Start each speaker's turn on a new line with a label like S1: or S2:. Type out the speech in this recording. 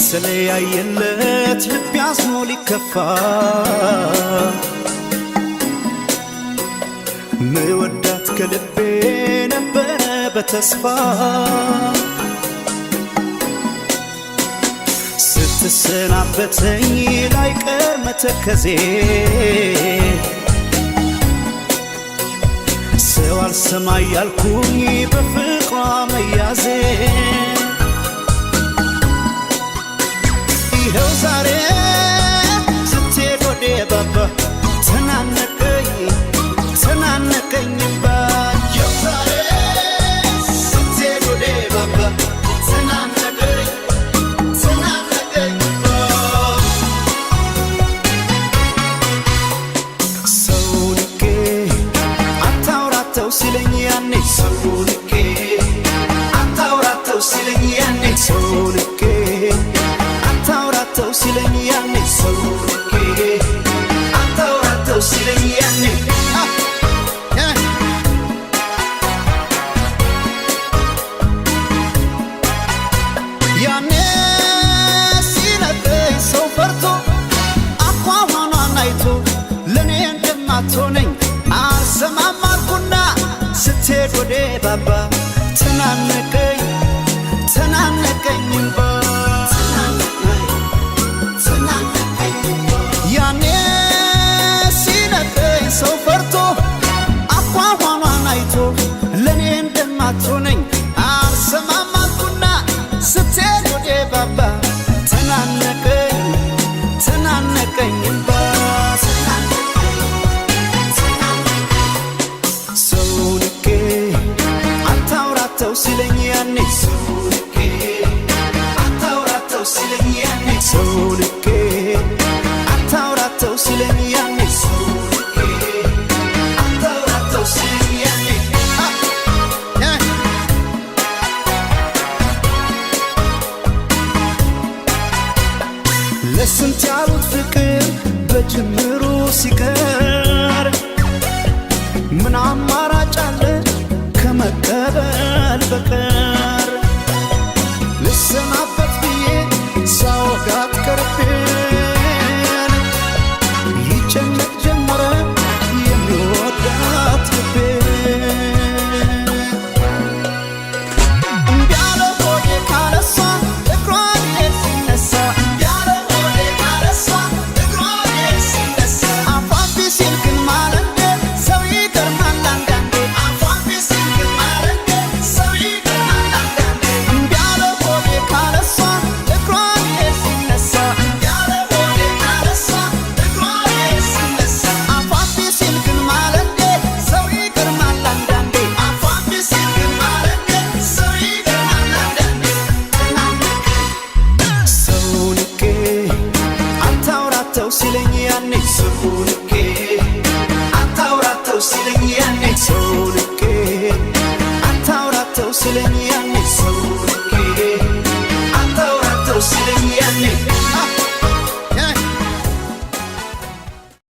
S1: ስለያየለት ልብ ያዝኖ ሊከፋ ምወዳት ከልቤ ነበረ በተስፋ ስትሰናበተኝ ላይቀር መተከዜ ሰው አልሰማ ያልኩኝ በፍቅሯ መያዜ ይኸው ዛሬ ስትሄድ ወዴ ባባ ተናነቀኝ ተናነቀኝባ ይኸው ዛሬ ስትሄድ ወዴ ባባ ተናነቀኝ ተናነቀኝባ ሰው ንቄ አታውራተው ሲለኝ ያኔ ሰው ንቄ አታውራተው ሲለኝ ያኔ ሰው ንቄ አታውራተው ሲለኝ ያኔ ሰው ንቄ አታውራተው ሲለኝ ያኔ ያኔ ሲነግረኝ ሰው ፈርቶ አኳኋኗን አይቶ ለኔ እንደማትሆነኝ አልሰማም አልኩና ስትሄድ ወዴ ባባ ተናነቀኝ ተናነቀኝባ ያኔ ሲነግረኝ ሰው ፈርቶ አኳኋኗን አይቶ ለኔ እንደማትሆነኝ አልሰማም አልኩና ስትሄድ ወዴ ባባ ተናነቀኝ ተናነቀኝባ ሰው ንቄ አታውራተው ሲለኝ ያኔ ሰው ንቄ አታውራተው ሲለኝ ያኔ ሰው ንቄ አታውራተው ሲለኝ ያኔ ሰው ንቄ አታውራተው ሲለኝ ያኔ ለስንት ያሉት ፍቅር በጅምሩ ሲቀር ምን አማራጭ አለ ከመቀበል በቀር ልሰናበት ብዬ ሳወጋት ቀርቤን ይጨነቅ ጀመረ የሚወዳት ልቤን እምቢ አለ ሆዴ ካለሷ እግሯ ሲነሳ እምቢ አለ ሆዴ ካለሷ እግሯ ሲነሳ አፏን ቢሲል ግን ማለንዴ ሰው ይገርማል አንዳንዴ አፏን ቢሲል ግን ማለንዴ ሰው ይገርማል አንዳንዴ እምቢ አለ ሆዴ ካለሷ እግሯ ሲነሳ እምቢ አለ ሆዴ ካለሷ እግሯ ሲነሳ አፏን ቢሲል ግን ማለንዴ ሰው ይገርማል አንዳንዴ አፏን ቢሲል ግን ማለንዴ ሰው ይገርማል አንዳንዴ ሰው ንቄ አታውራተው ሲለኝ ያኔ ሰው ንቄ አታውራተው ሲለኝ ያኔ ሰው ንቄ አታውራተው ሲለኝ ያኔ ሰው ንቄ አታውራተው ሲለኝ ያኔ